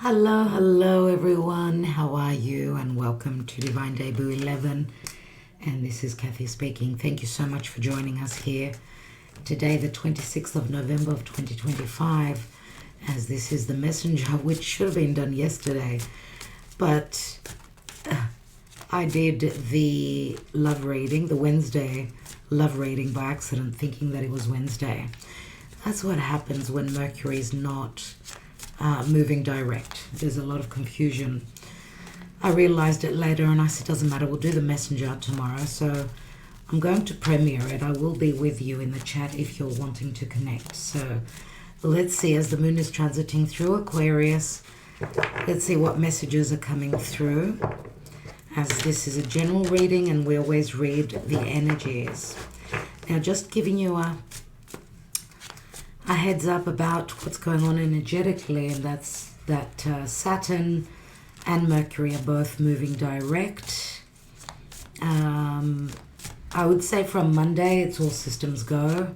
Hello everyone. How are you? And welcome to Divine Debut 11. And this is Kathy speaking. Thank you so much for joining us here today, the 26th of November of 2025, as this is the messenger, which should have been done yesterday. But I did the love reading, the Wednesday love reading by accident, thinking that it was Wednesday. That's what happens when Mercury is not moving direct. There's a lot of confusion. I realized it later and I said, doesn't matter, we'll do the messenger tomorrow. So I'm going to premiere it. I will be with you in the chat if you're wanting to connect. So let's see, as the moon is transiting through Aquarius, let's see what messages are coming through, as this is a general reading and we always read the energies. Now, just giving you a heads up about what's going on energetically, and that's that Saturn and Mercury are both moving direct. I would say from Monday it's all systems go.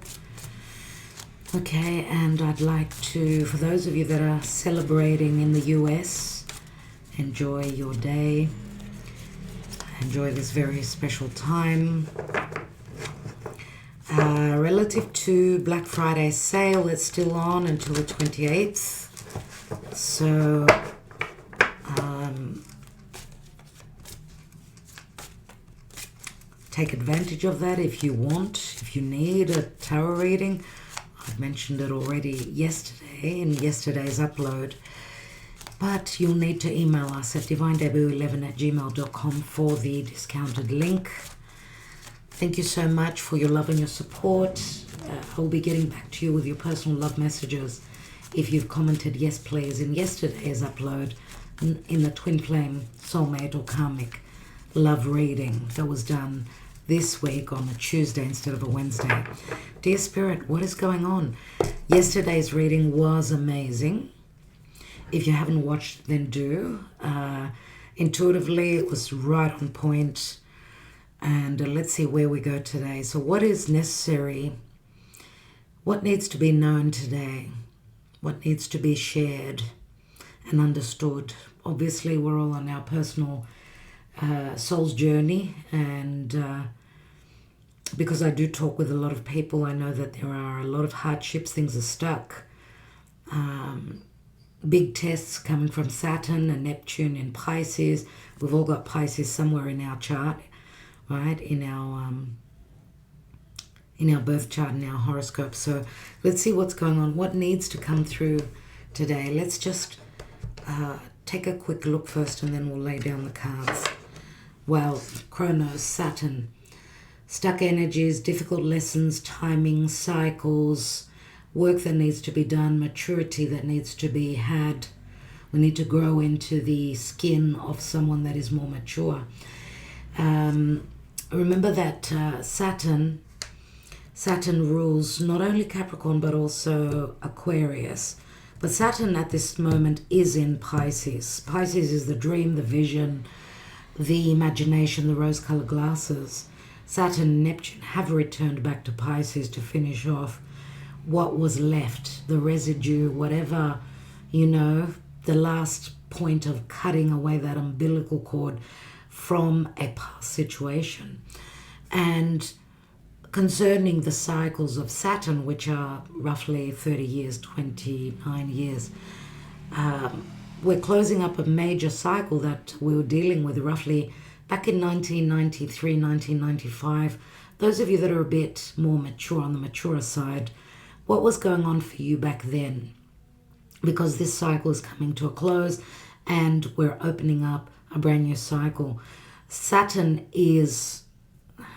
Okay, and I'd like to, for those of you that are celebrating in the US, enjoy your day. Enjoy this very special time. Relative to Black Friday sale, it's still on until the 28th. So take advantage of that if you want, if you need a tarot reading. I've mentioned it already yesterday in yesterday's upload. But you'll need to email us at divinedebut11@gmail.com for the discounted link. Thank you so much for your love and your support. I'll be getting back to you with your personal love messages. If you've commented yes please in yesterday's upload in the twin flame soulmate or karmic love reading that was done this week on a Tuesday instead of a Wednesday. Dear Spirit, what is going on? Yesterday's reading was amazing. If you haven't watched, then do. Intuitively, it was right on point. And let's see where we go today. So what is necessary? What needs to be known today? What needs to be shared and understood? Obviously, we're all on our personal soul's journey. And because I do talk with a lot of people, I know that there are a lot of hardships. Things are stuck. Big tests coming from Saturn and Neptune in Pisces. We've all got Pisces somewhere in our chart, right? In our birth chart, in our horoscope. So let's see what's going on. What needs to come through today? Let's just take a quick look first, and then we'll lay down the cards. Well, Chronos, Saturn, stuck energies, difficult lessons, timing, cycles, work that needs to be done, maturity that needs to be had. We need to grow into the skin of someone that is more mature. Remember that Saturn rules not only Capricorn but also Aquarius. But Saturn at this moment is in Pisces. Pisces is the dream, the vision, the imagination, the rose-colored glasses. Saturn and Neptune have returned back to Pisces to finish off what was left, the residue, whatever, the last point of cutting away that umbilical cord from a past situation. And concerning the cycles of Saturn, which are roughly 30 years, 29 years, we're closing up a major cycle that we were dealing with roughly back in 1993, 1995. Those of you that are a bit more mature, on the mature side, what was going on for you back then? Because this cycle is coming to a close and we're opening up a brand new cycle. Saturn is,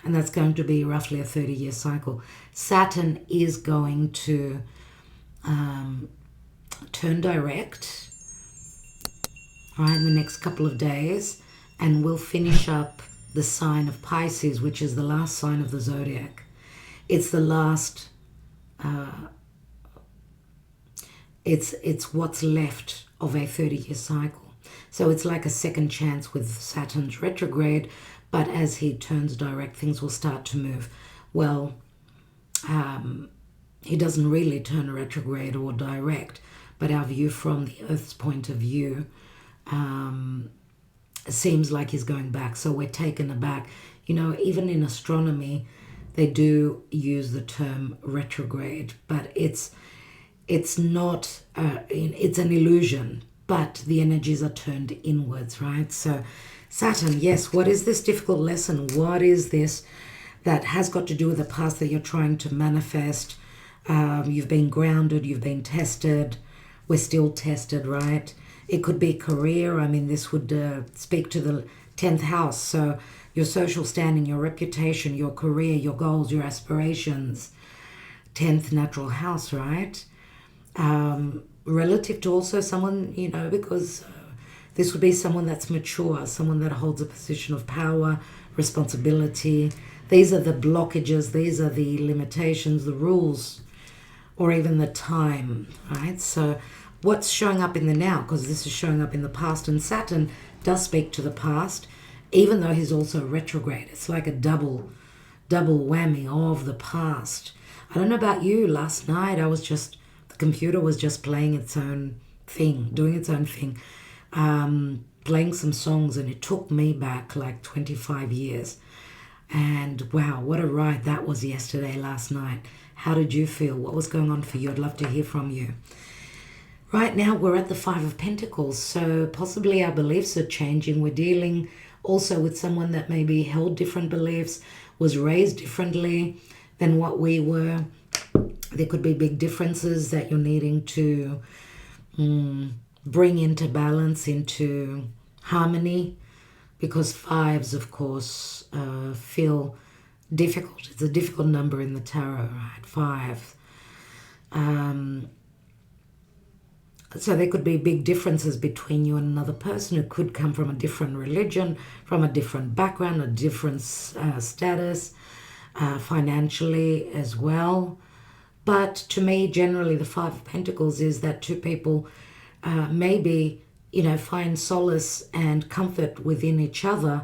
and that's going to be roughly a 30-year cycle, Saturn is going to turn direct, right, in the next couple of days, and we'll finish up the sign of Pisces, which is the last sign of the zodiac. It's the last, it's what's left of a 30-year cycle. So it's like a second chance with Saturn's retrograde, but as he turns direct, things will start to move. Well, he doesn't really turn retrograde or direct, but our view from the Earth's point of view seems like he's going back. So we're taken aback. You know, even in astronomy, they do use the term retrograde, but it's not, it's an illusion, but the energies are turned inwards, right? So Saturn, yes, what is this difficult lesson? What is this that has got to do with the past that you're trying to manifest? You've been grounded, you've been tested, we're still tested, right? It could be career. I mean, this would speak to the 10th house. So your social standing, your reputation, your career, your goals, your aspirations. 10th natural house, right? Relative to also someone, you know, because this would be someone that's mature, someone that holds a position of power, responsibility. These are the blockages, these are the limitations, the rules, or even the time, right? So what's showing up in the now, because this is showing up in the past, and Saturn does speak to the past, even though he's also retrograde. It's like a double whammy of the past. I don't know about you, last night the computer was just playing its own thing, doing its own thing, playing some songs, and it took me back like 25 years. And wow, what a ride that was yesterday, last night. How did you feel? What was going on for you? I'd love to hear from you. Right now, we're at the Five of Pentacles, so possibly our beliefs are changing. We're dealing also with someone that maybe held different beliefs, was raised differently than what we were. There could be big differences that you're needing to bring into balance, into harmony, because fives, of course, feel difficult. It's a difficult number in the tarot, right? 5. So there could be big differences between you and another person who could come from a different religion, from a different background, a different status, financially as well. But to me, generally, the Five of Pentacles is that two people maybe, you know, find solace and comfort within each other,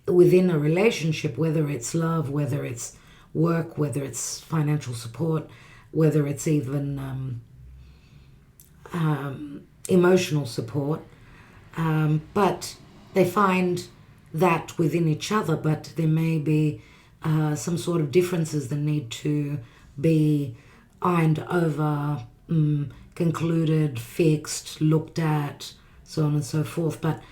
within a relationship, whether it's love, whether it's work, whether it's financial support, whether it's even emotional support. But they find that within each other, but there may be some sort of differences that need to be ironed over, concluded, fixed, looked at, so on and so forth. But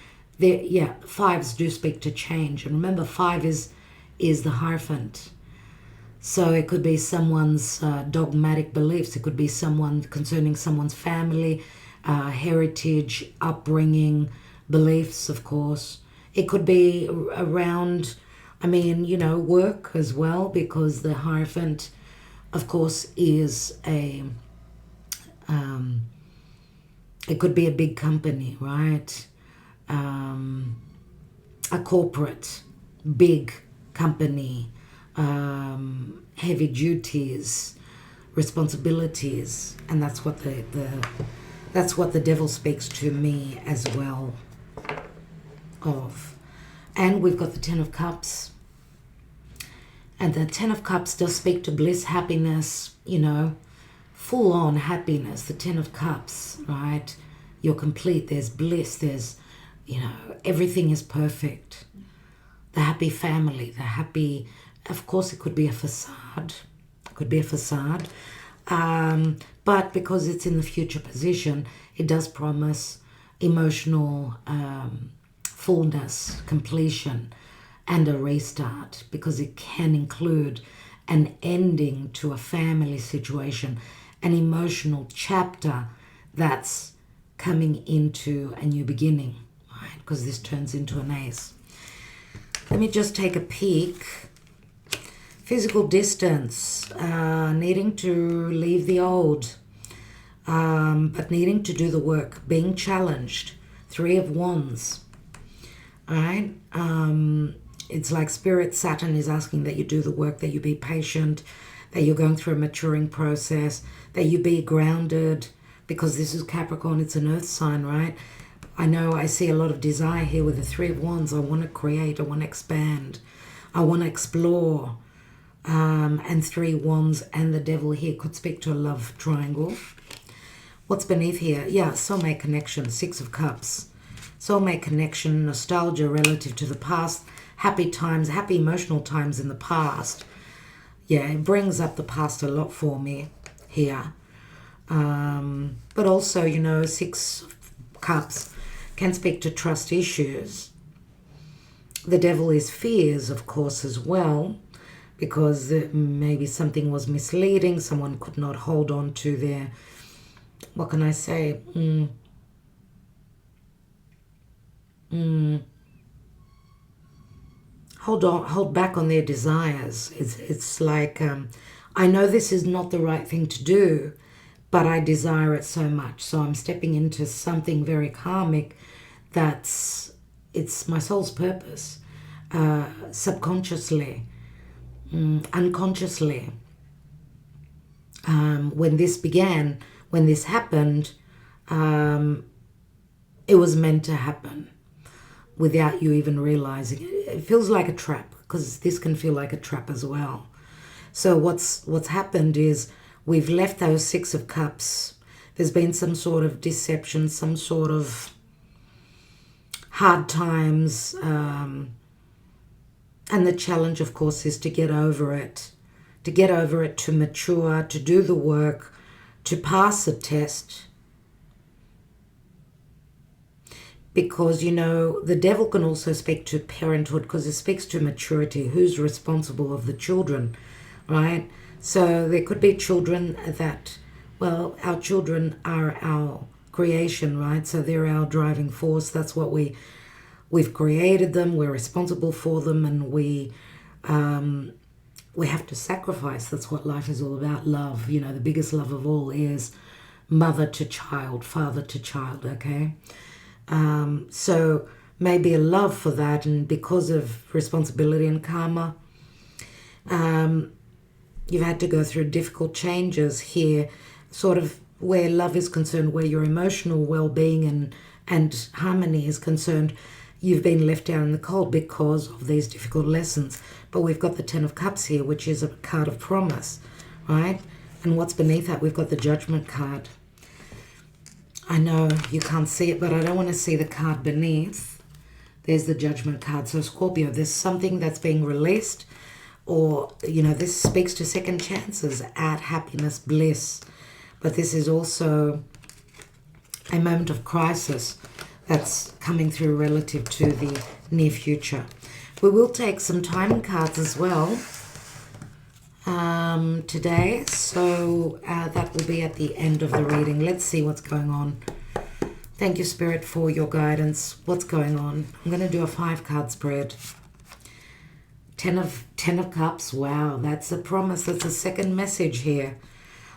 fives do speak to change. And remember, 5 is the Hierophant. So it could be someone's dogmatic beliefs. It could be someone concerning someone's family, heritage, upbringing, beliefs, of course. It could be around, I mean, you know, work as well, because the Hierophant, of course, is it could be a big company, right? A corporate, big company, heavy duties, responsibilities, and that's what the devil speaks to me as well of. And we've got the 10 of Cups. And the 10 of Cups does speak to bliss, happiness, you know, full-on happiness. The 10 of Cups, right? You're complete. There's bliss. There's, you know, everything is perfect. The happy family, the happy, of course, it could be a facade. It could be a facade. But because it's in the future position, it does promise emotional fullness, completion, and a restart, because it can include an ending to a family situation, an emotional chapter that's coming into a new beginning, right? Because this turns into an ace. Let me just take a peek. Physical distance, needing to leave the old, but needing to do the work, being challenged. 3 of Wands, all right? It's like Spirit, Saturn is asking that you do the work, that you be patient, that you're going through a maturing process, that you be grounded, because this is Capricorn, it's an earth sign, right? I know I see a lot of desire here with the 3 of Wands. I want to create, I want to expand, I want to explore. And 3 Wands and the devil here could speak to a love triangle. What's beneath here? Yeah, soulmate connection, Six of Cups. Soulmate connection, nostalgia relative to the past, happy times, happy emotional times in the past. Yeah, it brings up the past a lot for me here. But also, you know, Six of Cups can speak to trust issues. The devil is fears, of course, as well, because maybe something was misleading. Someone could not hold on to their, what can I say? Hold back on their desires. It's like, I know this is not the right thing to do, but I desire it so much. So I'm stepping into something very karmic it's my soul's purpose. Subconsciously, unconsciously. When this began, when this happened, it was meant to happen without you even realizing it. It feels like a trap, because this can feel like a trap as well. So what's happened is we've left those Six of Cups. There's been some sort of deception, some sort of hard times, and the challenge, of course, is to get over it, to mature, to do the work, to pass a test. Because, you know, the devil can also speak to parenthood, because it speaks to maturity. Who's responsible of the children, right? So there could be children that, well, our children are our creation, right? So they're our driving force. That's what we've created them. We're responsible for them, and we have to sacrifice. That's what life is all about. Love, you know, the biggest love of all is mother to child, father to child. Okay. So maybe a love for that, and because of responsibility and karma, you've had to go through difficult changes here, sort of where love is concerned, where your emotional well-being and harmony is concerned. You've been left out in the cold because of these difficult lessons. But we've got the Ten of Cups here, which is a card of promise, right? And what's beneath that? We've got the Judgment card. I know you can't see it, but I don't want to see the card beneath. There's the Judgment card. So Scorpio, there's something that's being released, or, you know, this speaks to second chances at happiness, bliss. But this is also a moment of crisis that's coming through relative to the near future. We will take some timing cards as well today, so that will be at the end of the reading. Let's see what's going on. Thank you, Spirit, for your guidance. What's going on? I'm going to do a 5-card spread. Ten of Cups. Wow, that's a promise. That's a second message here.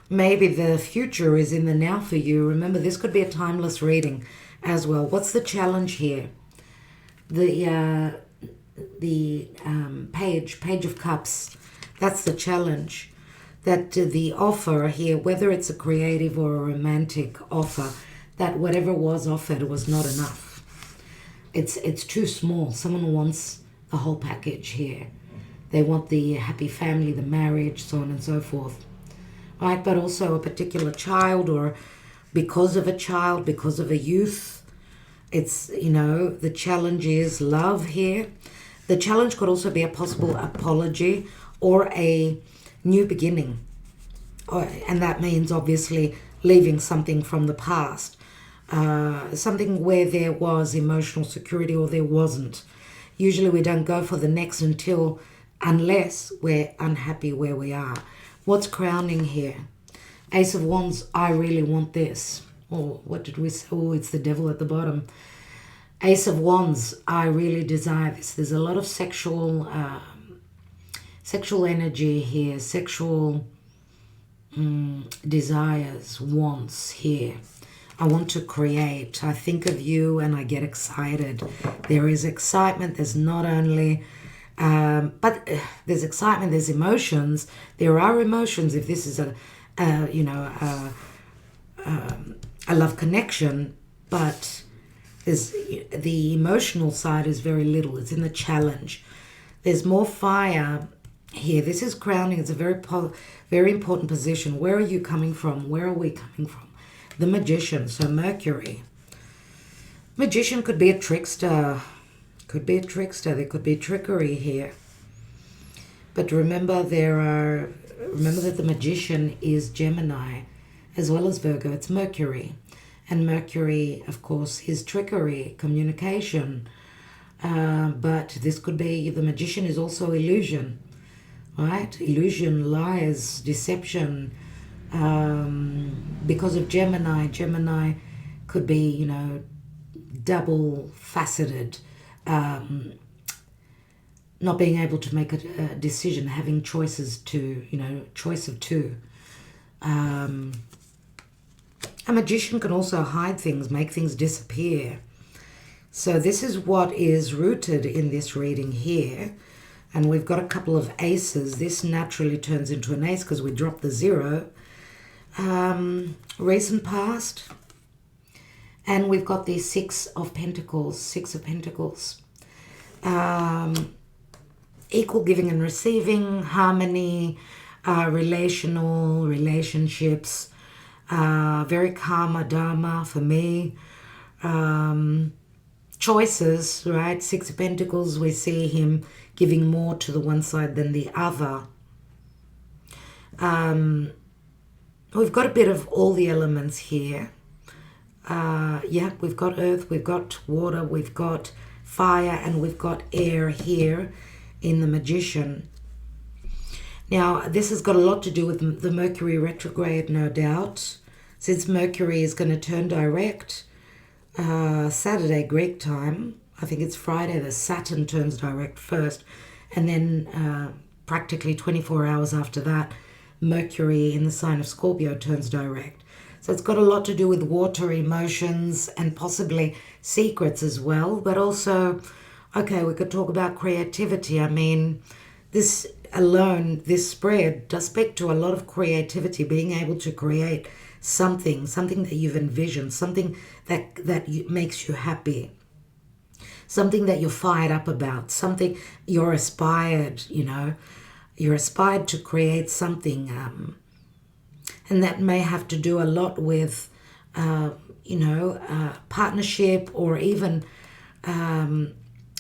Maybe the future is in the now for you. Remember, this could be a timeless reading as well. What's the challenge here? The Page of Cups. That's the challenge. That the offer here, whether it's a creative or a romantic offer, that whatever was offered was not enough. It's too small. Someone wants the whole package here. They want the happy family, the marriage, so on and so forth. Right, but also a particular child, or because of a child, because of a youth. It's, you know, the challenge is love here. The challenge could also be a possible apology or a new beginning. And that means obviously leaving something from the past. Something where there was emotional security or there wasn't. Usually we don't go for the next unless we're unhappy where we are. What's crowning here? Ace of Wands, I really want this. Or what did we say? Oh, it's the devil at the bottom. Ace of Wands, I really desire this. There's a lot of sexual energy here, sexual desires, wants here. I want to create. I think of you and I get excited. There is excitement. There's not only... but there's excitement, there's emotions. There are emotions if this is a love connection, but there's the emotional side is very little. It's in the challenge. There's more fire here. This is crowning. It's a very important position. Where are you coming from? Where are we coming from? the magician, so Mercury. Magician could be a trickster. Could be a trickster. There could be trickery here. But remember that the magician is Gemini as well as Virgo. It's Mercury. And Mercury, of course, is trickery, communication. But this could be, the magician is also illusion, right? Illusion, lies, deception. Because of Gemini, Gemini could be, you know, double faceted. Not being able to make a decision, having choices to, you know, choice of two. A magician can also hide things, make things disappear. So this is what is rooted in this reading here. And we've got a couple of aces. This naturally turns into an ace because we dropped the 0. Recent past. And we've got the 6 of Pentacles. 6 of Pentacles. Equal giving and receiving, harmony, relational, relationships, very karma, dharma for me. Choices, right? 6 of Pentacles, we see him giving more to the one side than the other. We've got a bit of all the elements here. Yeah, we've got earth, we've got water, we've got fire, and we've got air here in the magician. Now, this has got a lot to do with the Mercury retrograde, no doubt. Since Mercury is going to turn direct Saturday Greek time, I think it's Friday, the Saturn turns direct first, and then practically 24 hours after that, Mercury in the sign of Scorpio turns direct. So it's got a lot to do with water, emotions, and possibly secrets as well. But also, okay, we could talk about creativity. I mean, this alone, this spread does speak to a lot of creativity, being able to create something that you've envisioned, something that makes you happy, something that you're fired up about, something you're aspired, you know, you're aspired to create something. And that may have to do a lot with, partnership, or even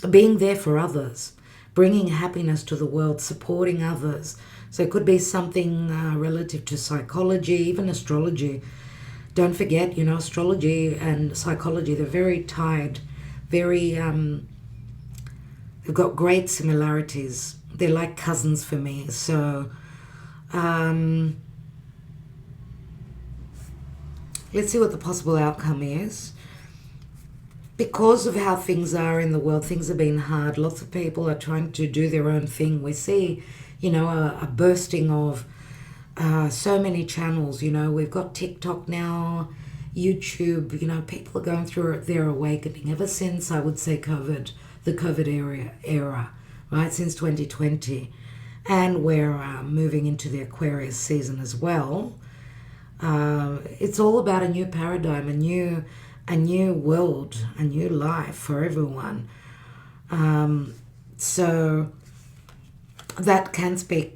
being there for others, bringing happiness to the world, supporting others. So it could be something relative to psychology, even astrology. Don't forget, you know, astrology and psychology, they're very tied, very, they've got great similarities. They're like cousins for me. So, let's see what the possible outcome is. Because of how things are in the world, things have been hard. Lots of people are trying to do their own thing. We see, you know, a bursting of so many channels. You know, we've got TikTok now, YouTube. You know, people are going through their awakening ever since, I would say, the COVID era, right? Since 2020. And we're moving into the Aquarius season as well. It's all about a new paradigm, a new world, a new life for everyone. So this can speak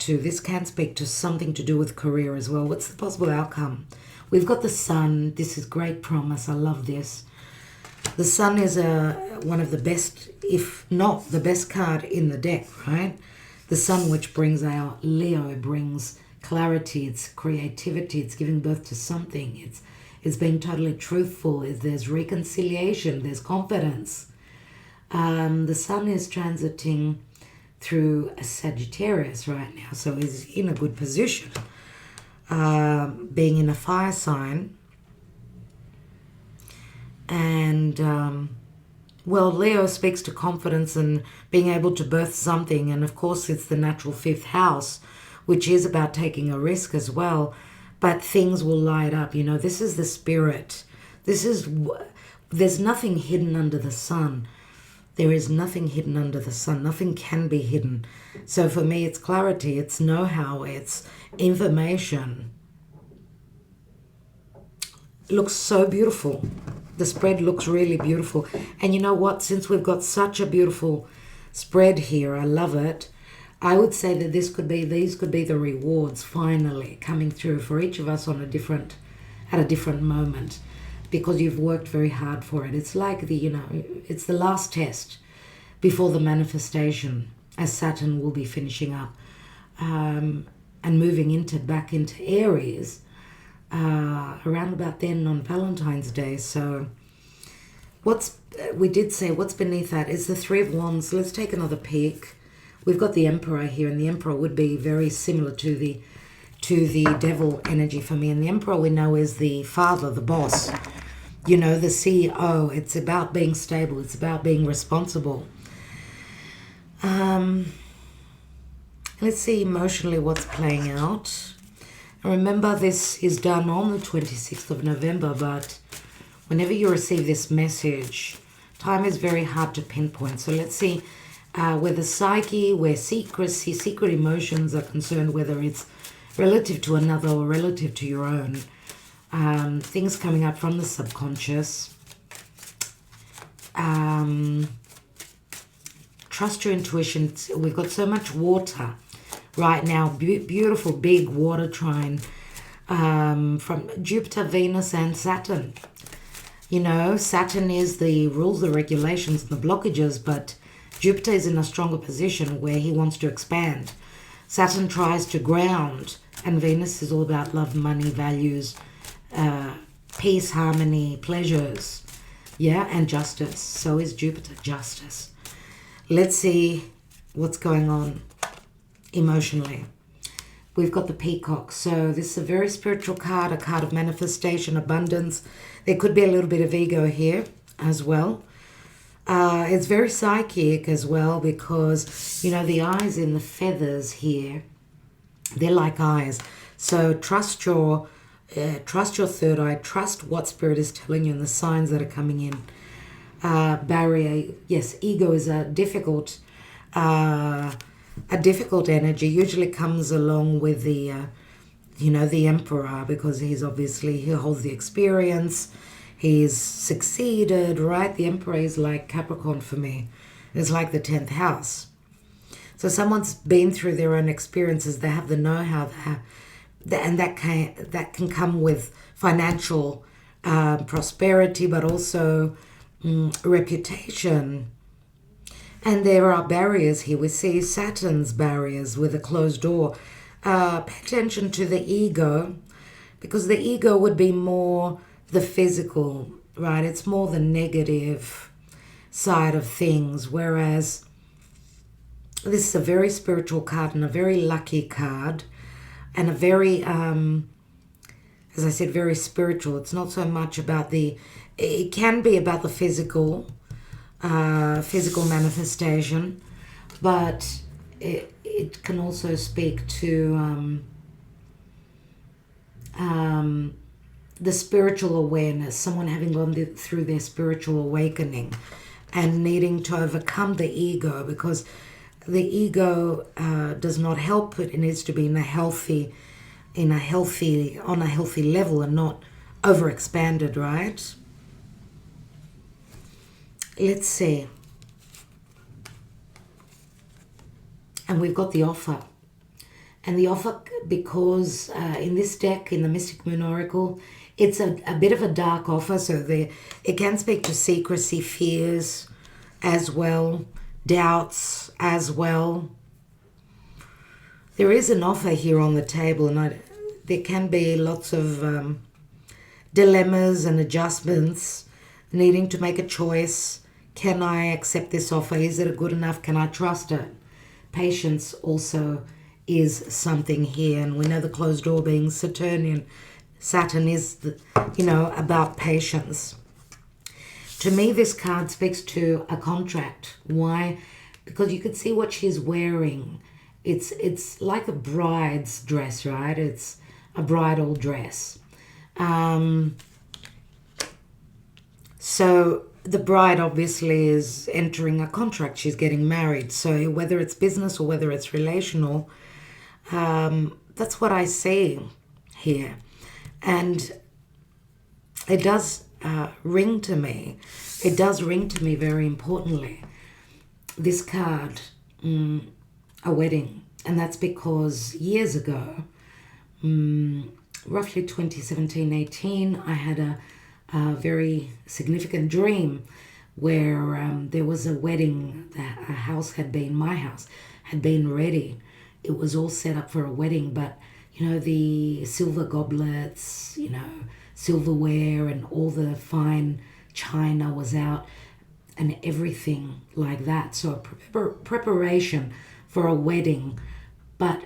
to something to do with career as well. What's the possible outcome? We've got the Sun. This is great promise. I love this. The Sun is one of the best, if not the best card in the deck, right? The Sun, which brings our Leo, brings clarity, it's creativity, it's giving birth to something, it's being totally truthful, there's reconciliation, there's confidence. The Sun is transiting through a Sagittarius right now, so he's in a good position. Being in a fire sign, and Leo speaks to confidence and being able to birth something, and of course it's the natural 5th house, which is about taking a risk as well. But things will light up. You know, this is the spirit. There's nothing hidden under the sun. There is nothing hidden under the sun. Nothing can be hidden. So for me, it's clarity, it's know-how, it's information. It looks so beautiful. The spread looks really beautiful. And you know what? Since we've got such a beautiful spread here, I love it. I would say that these could be the rewards finally coming through for each of us on a different at a different moment because you've worked very hard for it. It's like it's the last test before the manifestation, as Saturn will be finishing up and moving back into Aries around about then on Valentine's Day. So we did say what's beneath that is the Three of Wands. Let's take another peek. We've got the Emperor here, and the Emperor would be very similar to the Devil energy for me. And the Emperor we know is the father, the boss, the CEO. It's about being stable. It's about being responsible. Let's see emotionally what's playing out. And remember, this is done on the 26th of November, but whenever you receive this message, time is very hard to pinpoint. So let's see where the psyche, where secrecy, secret emotions are concerned, whether it's relative to another or relative to your own. Things coming up from the subconscious. Trust your intuition. We've got so much water right now. Beautiful big water trine from Jupiter, Venus, and Saturn. Saturn is the rules, the regulations, the blockages, but Jupiter is in a stronger position where he wants to expand. Saturn tries to ground, and Venus is all about love, money, values, peace, harmony, pleasures, and justice. So is Jupiter, justice. Let's see what's going on emotionally. We've got the Peacock. So this is a very spiritual card, a card of manifestation, abundance. There could be a little bit of ego here as well. It's very psychic as well because, the eyes in the feathers here, they're like eyes. So trust your third eye. Trust what Spirit is telling you and the signs that are coming in. Barrier. Yes, ego is a difficult energy. Usually comes along with the Emperor, because he holds the experience. He's succeeded, right? The Emperor is like Capricorn for me. It's like the 10th house. So someone's been through their own experiences. They have the know-how, and that can come with financial prosperity, but also reputation. And there are barriers here. We see Saturn's barriers with a closed door. Pay attention to the ego, because the ego would be more the physical, right? It's more the negative side of things, whereas this is a very spiritual card and a very lucky card, and a very, as I said, very spiritual. It's not so much about it can be about the physical manifestation, but it can also speak to the spiritual awareness, someone having gone through their spiritual awakening and needing to overcome the ego, because the ego does not help it. It needs to be on a healthy level and not overexpanded, right? Let's see. And we've got the offer. And the offer, because in this deck, in the Mystic Moon Oracle, it's a bit of a dark offer. So it can speak to secrecy, fears as well, doubts as well. There is an offer here on the table, and there can be lots of dilemmas and adjustments, needing to make a choice. Can I accept this offer? Is it good enough? Can I trust it? Patience also is something here, and we know the closed door being Saturnian. Saturn is, about patience. To me, this card speaks to a contract. Why? Because you can see what she's wearing. It's like a bride's dress, right? It's a bridal dress. So the bride obviously is entering a contract. She's getting married. So whether it's business or whether it's relational, that's what I see here. And it does ring to me. It does ring to me very importantly. This card, a wedding. And that's because years ago, roughly 2017-18, I had a very significant dream where there was a wedding. A house had been, my house had been ready. It was all set up for a wedding, but you know, the silver goblets, you know, silverware and all the fine china was out and everything like that. So a preparation for a wedding,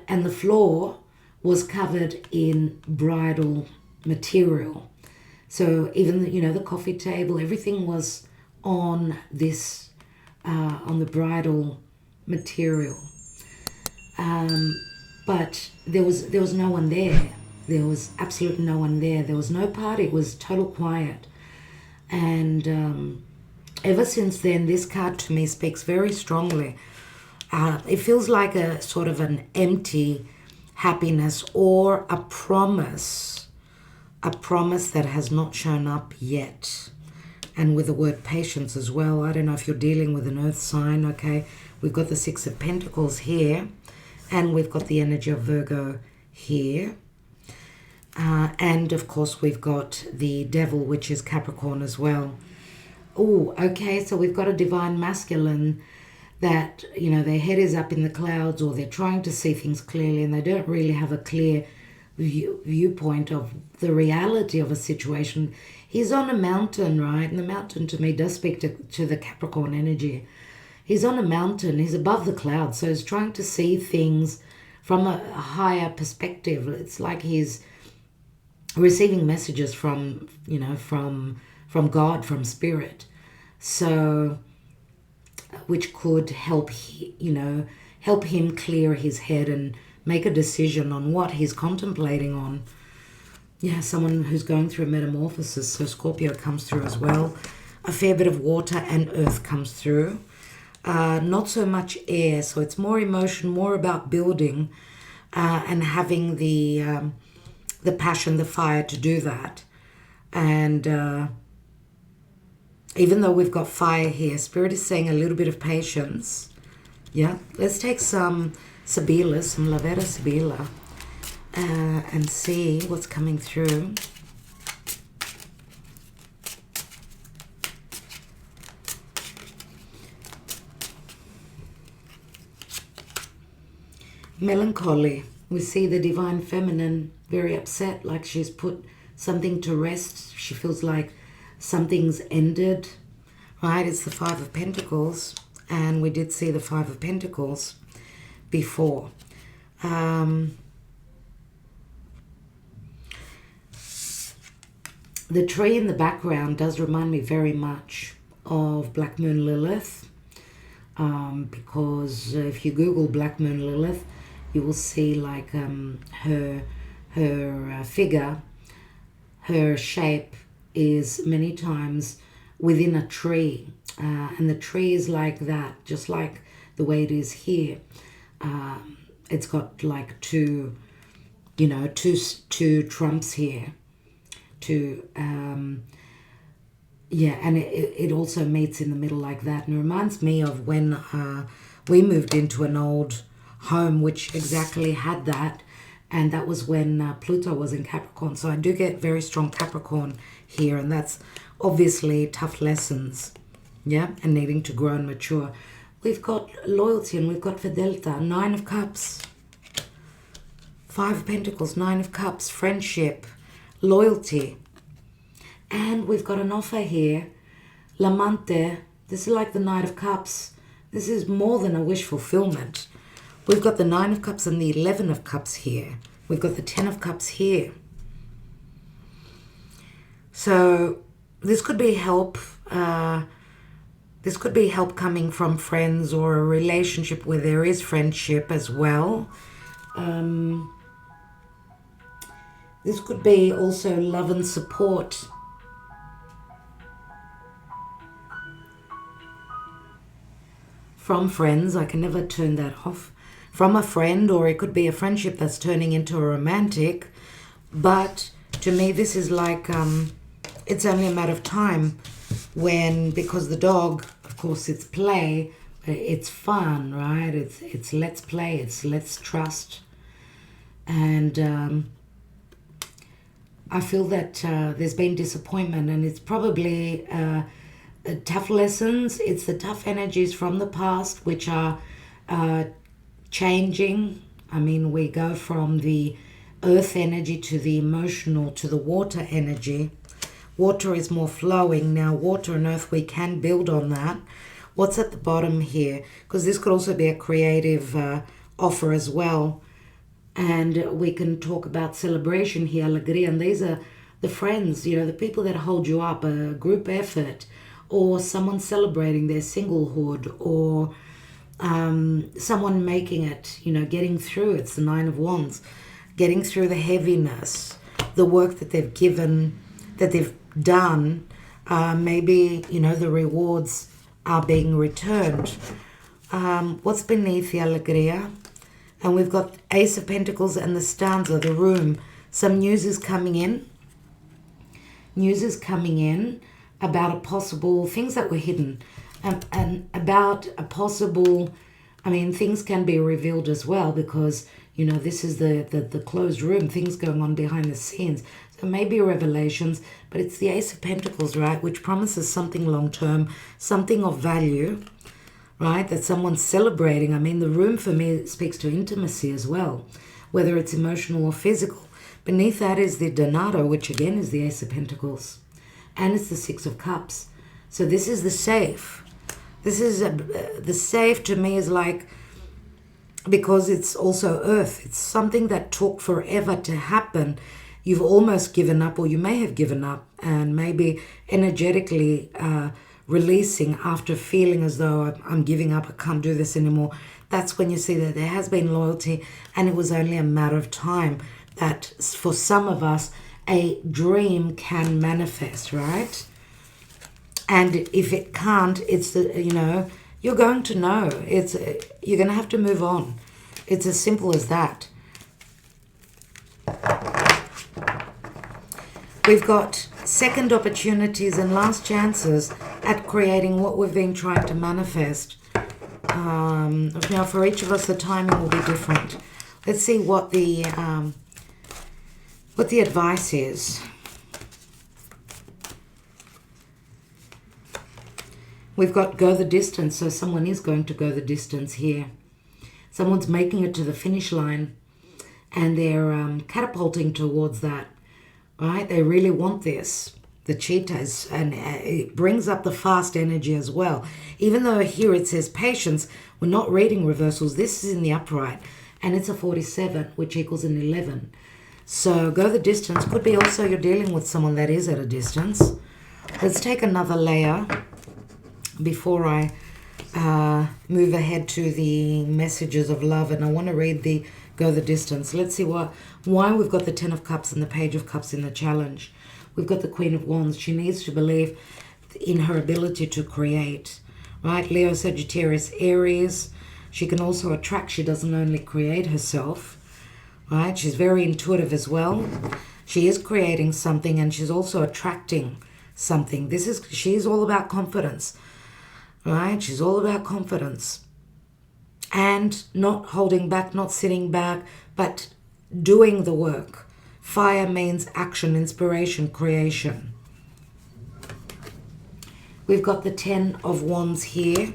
and the floor was covered in bridal material. So even, you know, the coffee table, everything was on this, on the bridal material. But there was no one there. There was absolutely no one there. There was no party. It was total quiet. And ever since then, this card to me speaks very strongly. It feels like a sort of an empty happiness or a promise that has not shown up yet. And with the word patience as well. I don't know if you're dealing with an earth sign, okay? We've got the Six of Pentacles here. And we've got the energy of Virgo here. And of course, we've got the devil, which is Capricorn as well. Oh, okay. So we've got a divine masculine that, you know, their head is up in the clouds, or they're trying to see things clearly and they don't really have a clear viewpoint of the reality of a situation. He's on a mountain, right? And the mountain to me does speak to the Capricorn energy. He's on a mountain, he's above the clouds, so he's trying to see things from a higher perspective. It's like he's receiving messages from, you know, from God, from spirit. So, which could help, help him clear his head and make a decision on what he's contemplating on. Yeah, someone who's going through a metamorphosis. So Scorpio comes through as well. A fair bit of water and earth comes through. Not so much air, so it's more emotion, more about building and having the passion, the fire to do that. And even though we've got fire here, Spirit is saying a little bit of patience. Yeah, let's take some Sibila, some Lavetta Sibila, and see what's coming through. Melancholy. We see the divine feminine very upset, like she's put something to rest. She feels like something's ended, right? It's the Five of Pentacles, and we did see the Five of Pentacles before. The tree in the background does remind me very much of Black Moon Lilith, because if you Google Black Moon Lilith, you will see like her figure, her shape is many times within a tree, and the tree is like that, just like the way it is here. It's got like two trumps here, and it also meets in the middle like that. And it reminds me of when we moved into an old home which exactly had that, and that was when Pluto was in Capricorn. So I do get very strong Capricorn here, and that's obviously tough lessons, yeah, and needing to grow and mature. We've got loyalty and we've got fidelity. Nine of Cups, Five of Pentacles, Nine of Cups, friendship, loyalty. And we've got an offer here, l'amante. This is like the Knight of Cups. This is more than a wish fulfillment. We've got the Nine of Cups and the 11 of Cups here. We've got the 10 of Cups here. So this could be help. This could be help coming from friends, or a relationship where there is friendship as well. This could be also love and support. From friends, I can never turn that off. From a friend, or it could be a friendship that's turning into a romantic. But to me, this is like, it's only a matter of time when, because the dog, of course, it's play, it's fun, right? It's let's play, it's let's trust. And I feel that there's been disappointment, and it's probably tough lessons. It's the tough energies from the past which are changing. I mean, we go from the earth energy to the emotional to the water energy. Water is more flowing. Now, water and earth, we can build on that. What's at the bottom here? Because this could also be a creative offer as well. And we can talk about celebration here, alegria. And these are the friends, the people that hold you up, a group effort, or someone celebrating their singlehood, or someone making it, getting through. It's the Nine of Wands. Getting through the heaviness, the work that they've given, that they've done. Maybe, the rewards are being returned. What's beneath the alegria? And we've got Ace of Pentacles and the stanza, the room. Some news is coming in. News is coming in about a possible, things that were hidden. And about a possible, things can be revealed as well, because, this is the closed room, things going on behind the scenes. So maybe revelations, but it's the Ace of Pentacles, right, which promises something long-term, something of value, right, that someone's celebrating. The room for me speaks to intimacy as well, whether it's emotional or physical. Beneath that is the Donato, which again is the Ace of Pentacles, and it's the Six of Cups. So this is the safe. This is the safe to me is like, because it's also earth. It's something that took forever to happen. You've almost given up, or you may have given up, and maybe energetically releasing after feeling as though I'm giving up, I can't do this anymore. That's when you see that there has been loyalty, and it was only a matter of time that for some of us, a dream can manifest, right? And if it can't, it's you're going to know. You're going to have to move on. It's as simple as that. We've got second opportunities and last chances at creating what we've been trying to manifest. Now, for each of us, the timing will be different. Let's see what the advice is. We've got go the distance, so someone is going to go the distance here. Someone's making it to the finish line, and they're catapulting towards that, right? They really want this, the cheetahs, and it brings up the fast energy as well. Even though here it says patience, we're not reading reversals. This is in the upright, and it's a 47, which equals an 11. So go the distance. Could be also you're dealing with someone that is at a distance. Let's take another layer before I move ahead to the messages of love, and I want to read the go the distance. Let's see why we've got the Ten of Cups and the Page of Cups in the challenge. We've got the Queen of Wands. She needs to believe in her ability to create, right? Leo, Sagittarius, Aries. She can also attract. She doesn't only create herself, right? She's very intuitive as well. She is creating something, and she's also attracting something. She's all about confidence. Right? She's all about confidence and not holding back, not sitting back, but doing the work. Fire means action, inspiration, creation. We've got the Ten of Wands here.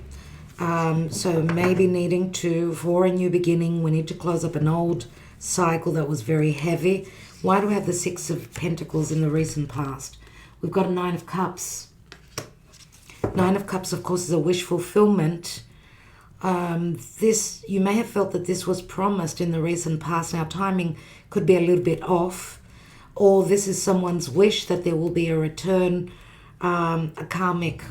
So maybe needing to, for a new beginning, we need to close up an old cycle that was very heavy. Why do we have the Six of Pentacles in the recent past? We've got a Nine of Cups. Nine of Cups, of course, is a wish fulfillment. You may have felt that this was promised in the recent past. Now, timing could be a little bit off. Or this is someone's wish that there will be a return, a karmic,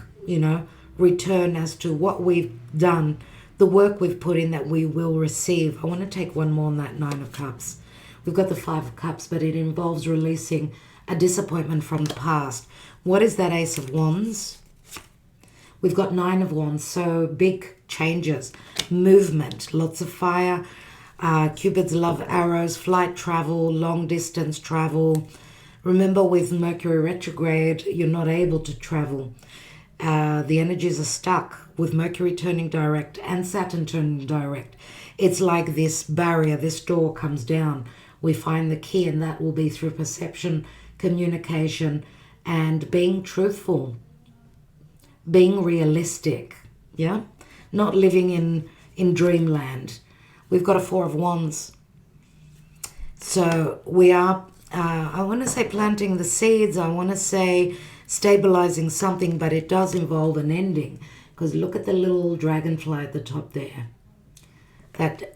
return as to what we've done, the work we've put in that we will receive. I want to take one more on that Nine of Cups. We've got the Five of Cups, but it involves releasing a disappointment from the past. What is that Ace of Wands? We've got Nine of Wands, so big changes, movement, lots of fire. Cupid's love arrows, flight travel, long distance travel. Remember, with Mercury retrograde, you're not able to travel. The energies are stuck with Mercury turning direct and Saturn turning direct. It's like this barrier, this door comes down. We find the key, and that will be through perception, communication, and being truthful, being realistic, yeah? Not living in dreamland. We've got a Four of Wands. So we are, I want to say planting the seeds, I want to say stabilizing something, but it does involve an ending. Because look at the little dragonfly at the top there.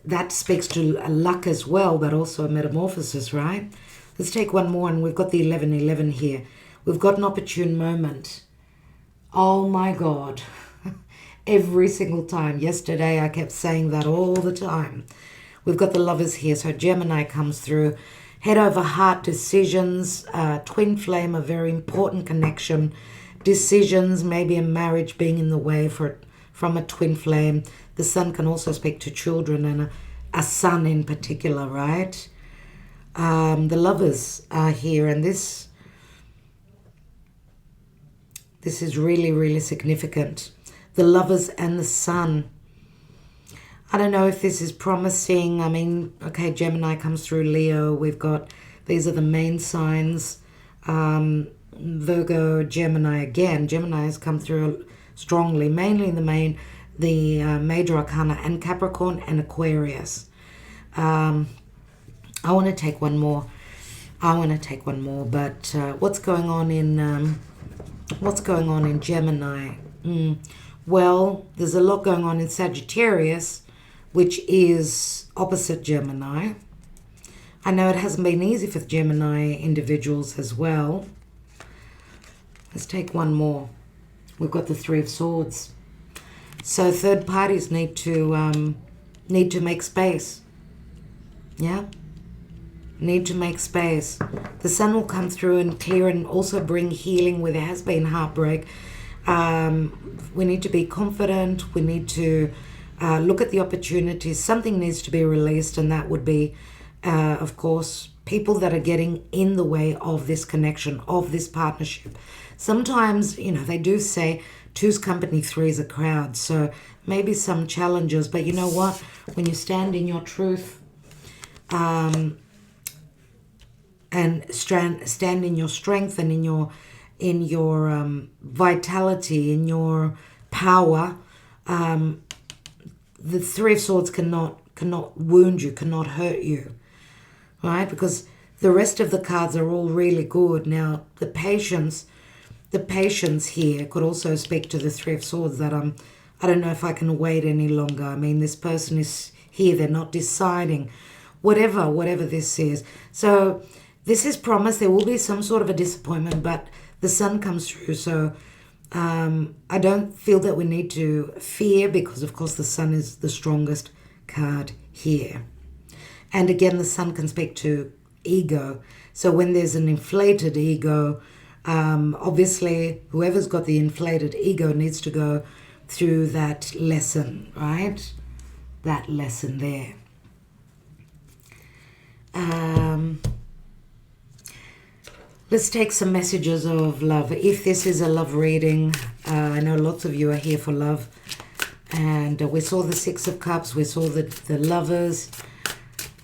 That speaks to luck as well, but also a metamorphosis, right? Let's take one more, and we've got the 1111 here. We've got an opportune moment. Oh my God. Every single time. Yesterday I kept saying that all the time. We've got the Lovers here, so Gemini comes through. Head over heart decisions, twin flame, a very important connection. Decisions, maybe a marriage being in the way from a twin flame. The sun can also speak to children and a son in particular, right? The Lovers are here, and this is really, really significant. The Lovers and the Sun. I don't know if this is promising. I mean, okay, Gemini comes through, Leo. We've got, these are the main signs. Virgo, Gemini again. Gemini has come through strongly, mainly the major arcana, and Capricorn and Aquarius. I want to take one more. But what's going on in Gemini? Well, there's a lot going on in Sagittarius, which is opposite Gemini. I know it hasn't been easy for Gemini individuals as well. Let's take one more. We've got the Three of Swords. So third parties need to make space. Yeah? Need to make space. The sun will come through and clear and also bring healing where there has been heartbreak. We need to be confident. We need to look at the opportunities. Something needs to be released, and that would be, of course, people that are getting in the way of this connection, of this partnership. Sometimes, they do say two's company, three's a crowd. So maybe some challenges, but you know what? When you stand in your truth, and stand in your strength and in your vitality, in your power, the Three of Swords cannot wound you, cannot hurt you, right? Because the rest of the cards are all really good. Now, the patience here could also speak to the Three of Swords, that I don't know if I can wait any longer. I mean, this person is here, they're not deciding, whatever this is. So this is promise. There will be some sort of a disappointment, but the sun comes through. So I don't feel that we need to fear, because of course the sun is the strongest card here. And again, the sun can speak to ego. So when there's an inflated ego, obviously whoever's got the inflated ego needs to go through that lesson, right? That lesson there. Let's take some messages of love. If this is a love reading, I know lots of you are here for love. And we saw the Six of Cups. We saw the Lovers.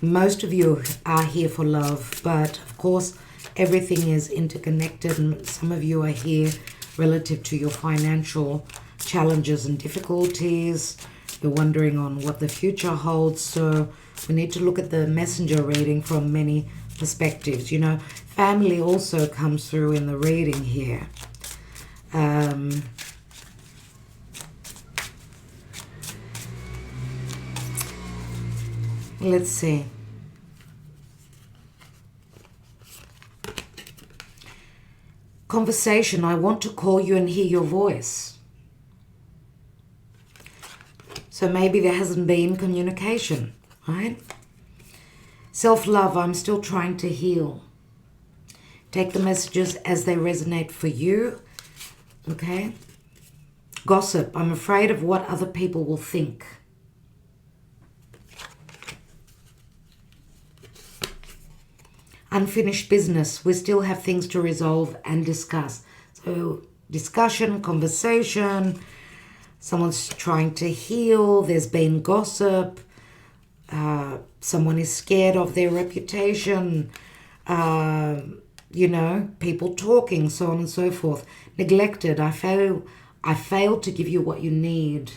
Most of you are here for love. But, of course, everything is interconnected. And some of you are here relative to your financial challenges and difficulties. You're wondering on what the future holds. So we need to look at the messenger reading from many perspectives. Family also comes through in the reading here. Let's see. Conversation. I want to call you and hear your voice. So maybe there hasn't been communication, right? Self-love. I'm still trying to heal. Take the messages as they resonate for you. Okay? Gossip. I'm afraid of what other people will think. Unfinished business. We still have things to resolve and discuss. So discussion, conversation. Someone's trying to heal. There's been gossip. Someone is scared of their reputation. you know, people talking, so on and so forth. Neglected. I failed to give you what you need.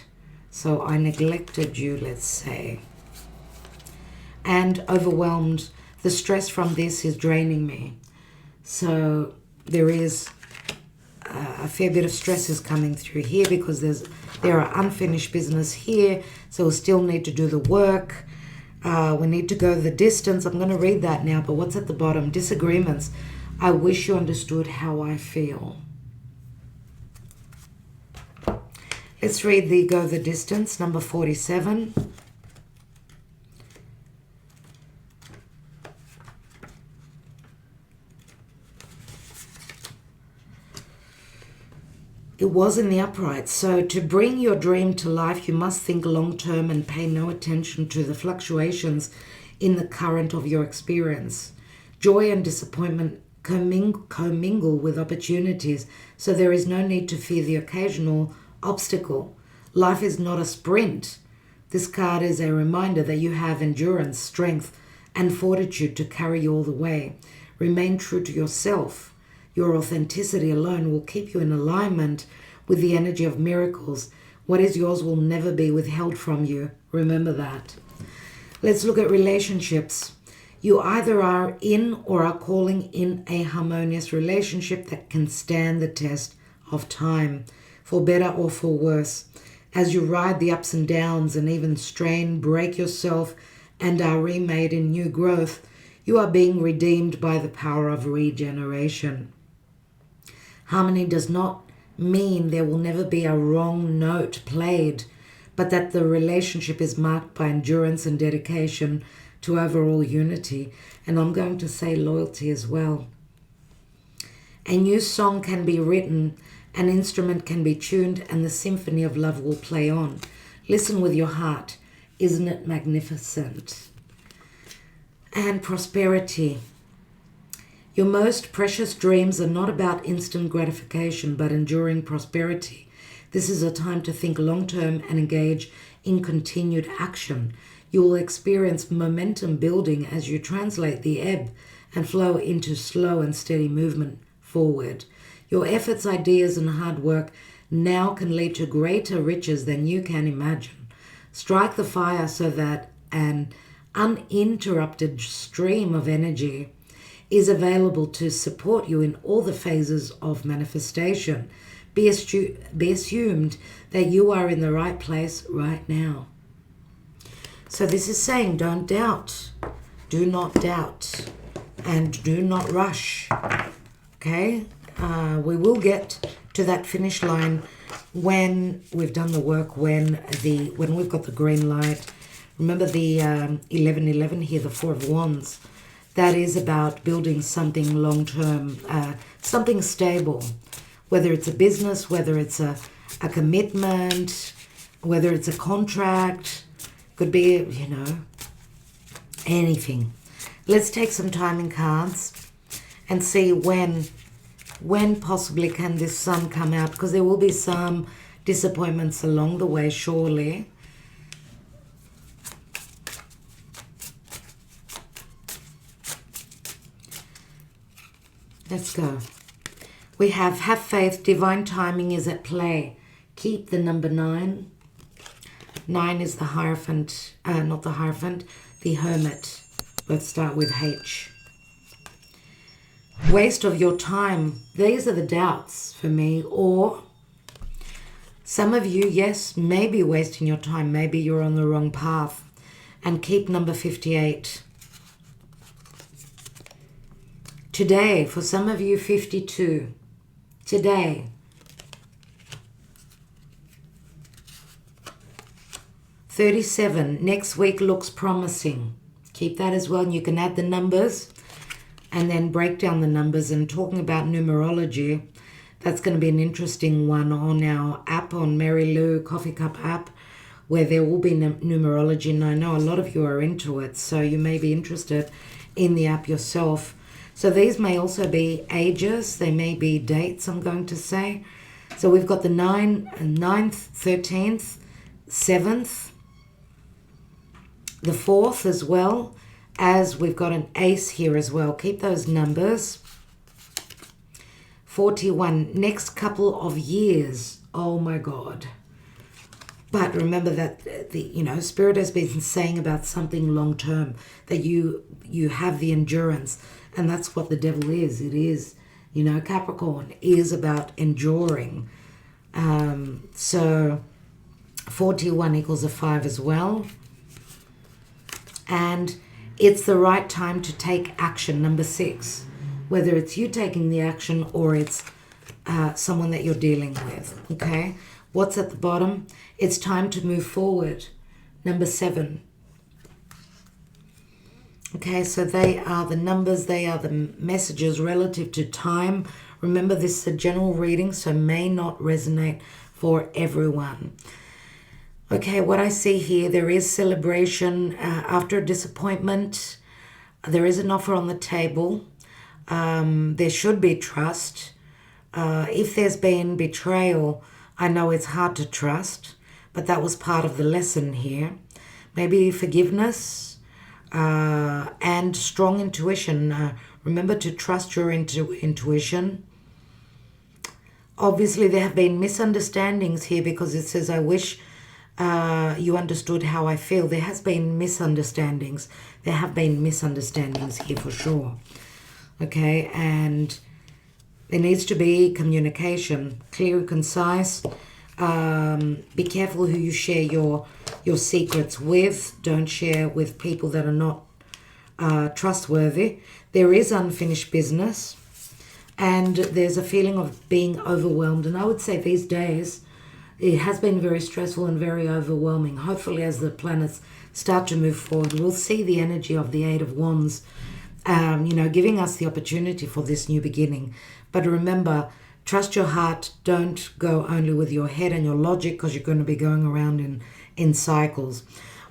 So I neglected you, let's say. And overwhelmed. The stress from this is draining me. So there is a fair bit of stress is coming through here because there are unfinished business here. So we still need to do the work. We need to go the distance. I'm going to read that now, but what's at the bottom? Disagreements. I wish you understood how I feel. Let's read the go the distance, number 47. It was in the upright. So to bring your dream to life, you must think long term and pay no attention to the fluctuations in the current of your experience. Joy and disappointment commingle with opportunities, so there is no need to fear the occasional obstacle. Life is not a sprint. This card is a reminder that you have endurance, strength, and fortitude to carry you all the way. Remain true to yourself. Your authenticity alone will keep you in alignment with the energy of miracles. What is yours will never be withheld from you. Remember that. Let's look at relationships. You either are in or are calling in a harmonious relationship that can stand the test of time, for better or for worse. As you ride the ups and downs and even strain, break yourself, and are remade in new growth, you are being redeemed by the power of regeneration. Harmony does not mean there will never be a wrong note played, but that the relationship is marked by endurance and dedication to overall unity, and I'm going to say loyalty as well. A new song can be written, an instrument can be tuned, and the symphony of love will play on. Listen with your heart. Isn't it magnificent? And prosperity. Your most precious dreams are not about instant gratification, but enduring prosperity. This is a time to think long-term and engage in continued action. You will experience momentum building as you translate the ebb and flow into slow and steady movement forward. Your efforts, ideas, and hard work now can lead to greater riches than you can imagine. Strike the fire so that an uninterrupted stream of energy is available to support you in all the phases of manifestation. Be assumed that you are in the right place right now. So this is saying don't doubt, do not doubt, and do not rush. Okay? We will get to that finish line when we've done the work, when we've got the green light. Remember the 1111 here, the Four of Wands. That is about building something long-term, something stable, whether it's a business, whether it's a commitment, whether it's a contract, could be, you know, anything. Let's take some timing cards and see when possibly can this sun come out, because there will be some disappointments along the way, surely. Let's go. We have faith, divine timing is at play. Keep the number 9. 9 is the Hierophant, not the Hierophant, the Hermit. Both start with H. Waste of your time. These are the doubts for me. Or some of you, yes, may be wasting your time. Maybe you're on the wrong path. And keep number 58. Today, for some of you, 52. Today. 37. Next week looks promising. Keep that as well. And you can add the numbers and then break down the numbers. And talking about numerology, that's going to be an interesting one on our app, on Mary Lou Coffee Cup app, where there will be numerology. And I know a lot of you are into it, so you may be interested in the app yourself. So these may also be ages. They may be dates, I'm going to say. So we've got the 9th, 13th, 7th, the 4th as well, as we've got an ace here as well. Keep those numbers. 41, next couple of years. Oh my God. But remember that Spirit has been saying about something long term, that you have the endurance, and that's what the devil is. It is, Capricorn is about enduring. So 41 equals a 5 as well. And it's the right time to take action, number 6. Whether it's you taking the action or it's someone that you're dealing with, okay? What's at the bottom? It's time to move forward, number 7. Okay, so they are the numbers, they are the messages relative to time. Remember, this is a general reading, so may not resonate for everyone. Okay, what I see here, there is celebration after a disappointment. There is an offer on the table. There should be trust. If there's been betrayal, I know it's hard to trust, but that was part of the lesson here. Maybe forgiveness and strong intuition. Remember to trust your intuition. Obviously, there have been misunderstandings here because it says, I wish you understood how I feel. There has been misunderstandings. There have been misunderstandings here for sure. Okay, and there needs to be communication, clear and concise. Be careful who you share your secrets with. Don't share with people that are not trustworthy. There is unfinished business, and there's a feeling of being overwhelmed. And I would say these days, it has been very stressful and very overwhelming. Hopefully, as the planets start to move forward, we'll see the energy of the Eight of Wands, giving us the opportunity for this new beginning. But remember, trust your heart. Don't go only with your head and your logic, because you're going to be going around in cycles.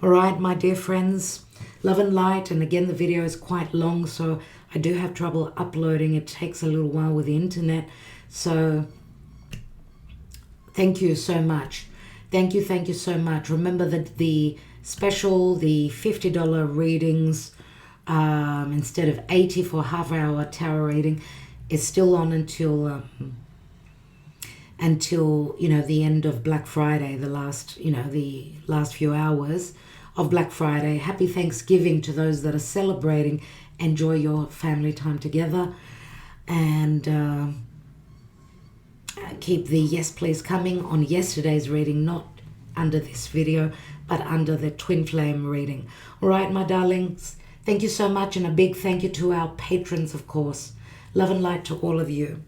All right, my dear friends, love and light. And again, the video is quite long, so I do have trouble uploading. It takes a little while with the internet. So thank you so much. Thank you so much. Remember that the special, the $50 readings, instead of $80 for a half-hour tarot reading, is still on until the end of Black Friday, the last few hours of Black Friday. Happy Thanksgiving to those that are celebrating. Enjoy your family time together, and keep the yes please coming on yesterday's reading, not under this video, but under the twin flame reading. All right, my darlings, thank you so much, and a big thank you to our patrons, of course. Love and light to all of you.